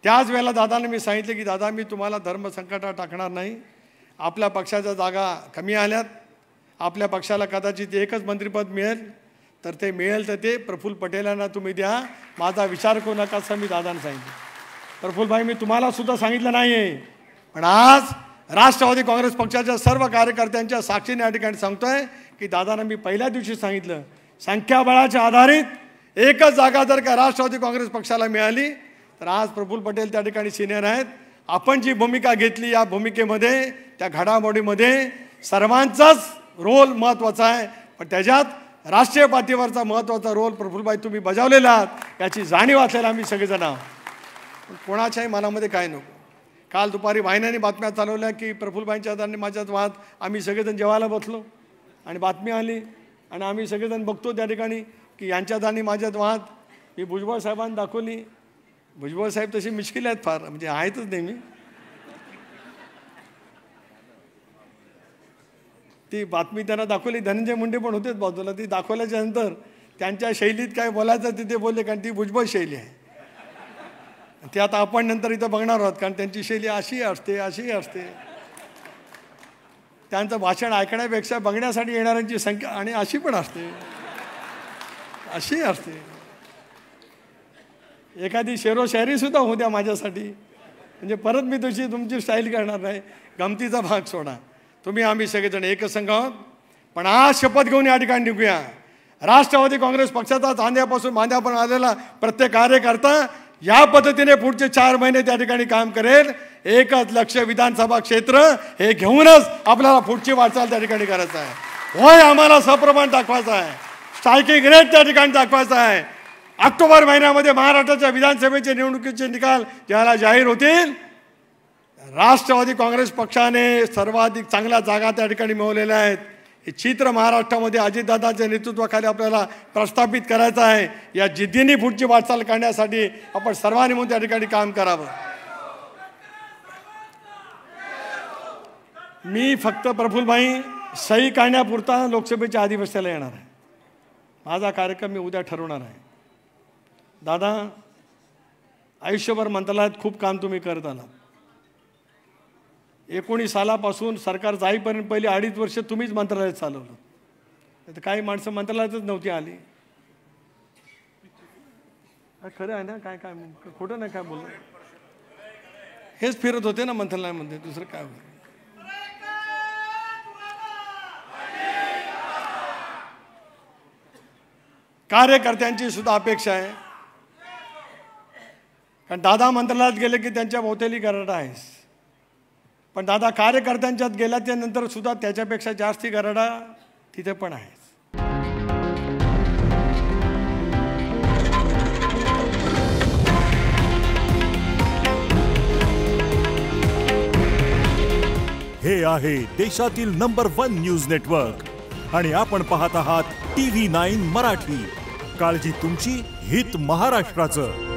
त्याच वेळेला दादांना मी सांगितलं की दादा मी तुम्हाला धर्मसंकटात टाकणार नाही. आपल्या पक्षाच्या जागा कमी आल्यात, आपल्या पक्षाला कदाचित एकच मंत्रिपद मिळेल, तर ते मिळेल तर ते प्रफुल्ल पटेलांना तुम्ही द्या, माझा विचार करू नका असं मी दादांना सांगितलं. प्रफुल्लभाई मी तुम्हाला सुद्धा सांगितलं नाही आहे, पण आज राष्ट्रवादी काँग्रेस पक्षाच्या सर्व कार्यकर्त्यांच्या साक्षीने या ठिकाणी सांगतोय की दादांना मी पहिल्या दिवशी सांगितलं, संख्याबळाच्या आधारित एकच जागा जर का राष्ट्रवादी काँग्रेस पक्षाला मिळाली तर आज प्रफुल्ल पटेल त्या ठिकाणी सिनियर आहेत. आपण जी भूमिका घेतली या भूमिकेमध्ये त्या घडामोडीमध्ये सर्वांचाच रोल महत्त्वाचा आहे, पण त्याच्यात राष्ट्रीय पातळीवरचा महत्त्वाचा रोल प्रफुल्लभाई तुम्ही बजावलेला आहात याची जाणीव असलेला आम्ही सगळेजण आहोत. कोणाच्याही मनामध्ये काय नको. काल दुपारी वाहिन्यांनी बातम्या चालवल्या की प्रफुल्लभाईंच्या दांनी माझ्यात वाद, आम्ही सगळेजण जेवायला बसलो आणि बातमी आली आणि आम्ही सगळेजण बघतो त्या ठिकाणी की यांच्या दांनी माझ्यात वाद. मी भुजबळ साहेबांना दाखवली. भुजबळ साहेब तसे मिश्किल आहेत फार, म्हणजे आहेतच नेहमी. ती बातमी त्यांना दाखवली, धनंजय मुंडे पण होतेच बाजूला. ती दाखवल्याच्या नंतर त्यांच्या शैलीत काय बोलायचं तिथे बोलले, कारण ती भुजबळ शैली आहे. ते आता आपण नंतर इथं बघणार आहोत, कारण त्यांची शैली अशी असते अशी असते. त्यांचं भाषण ऐकण्यापेक्षा बघण्यासाठी येणाऱ्यांची संख्या आणि अशी पण असते अशी असते. एखादी शेरोशायरीसुद्धा होऊ द्या माझ्यासाठी, म्हणजे परत मी तुमची स्टाईल करणार नाही. गमतीचा भाग सोडा. तुम्ही आम्ही सगळेजण एकसंघ आहोत, पण आज शपथ घेऊन या ठिकाणी निघूया. राष्ट्रवादी काँग्रेस पक्षाचा चांद्यापासून बांध्यापर्यंत आलेला प्रत्येक कार्यकर्ता या पद्धतीने पुढचे 4 महिने त्या ठिकाणी काम करेल. एकच लक्ष विधानसभा क्षेत्र हे घेऊनच आपल्याला पुढची वाटचाल त्या ठिकाणी करायचं आहे. होय आम्हाला सप्रमाण दाखवायचं आहे, स्ट्रायकिंग रेट त्या ठिकाणी दाखवायचा आहे. ऑक्टोबर महिन्यामध्ये महाराष्ट्राच्या विधानसभेचे निवडणुकीचे निकाल ज्याला जाहीर होतील, राष्ट्रवादी काँग्रेस पक्षाने सर्वाधिक चांगल्या जागा त्या ठिकाणी मिळवलेल्या आहेत. हे चित्र महाराष्ट्रामध्ये अजितदादांच्या नेतृत्वाखाली आपल्याला प्रस्थापित करायचं आहे. या जिद्दीने पुढची वाटचाल करण्यासाठी आपण सर्वांनी म्हणून त्या ठिकाणी काम करावं. मी फक्त प्रफुल्लभाई सही करण्यापुरता लोकसभेच्या अधिवेशनाला येणार आहे. माझा कार्यक्रम मी उद्या ठरवणार आहे. दादा आयुष्यभर मंत्रालयात खूप काम तुम्ही करत आलात. 19 सालापासून सरकार जाईपर्यंत पहिली 2.5 वर्ष तुम्हीच मंत्रालयात चालवलं. तर काही माणसं मंत्रालयातच नव्हती आली. खरं आहे ना? काय काय खोटं नाही काय बोललं. हेच फिरत होते ना मंत्रालयामध्ये, दुसरं काय होतं. कार्यकर्त्यांची सुद्धा अपेक्षा आहे, कारण दादा मंत्रालयात गेले की त्यांच्या भोवताली गरडा आहेस, पण दादा कार्यकर्त्यांच्यात गेल्याच्या नंतर सुद्धा त्याच्यापेक्षा जास्ती गरडा तिथे पण आहेस. हे आहे देशातील नंबर 1 न्यूज नेटवर्क आणि आपण पाहत आहात TV9 मराठी. काळजी तुमची, हित महाराष्ट्राचं.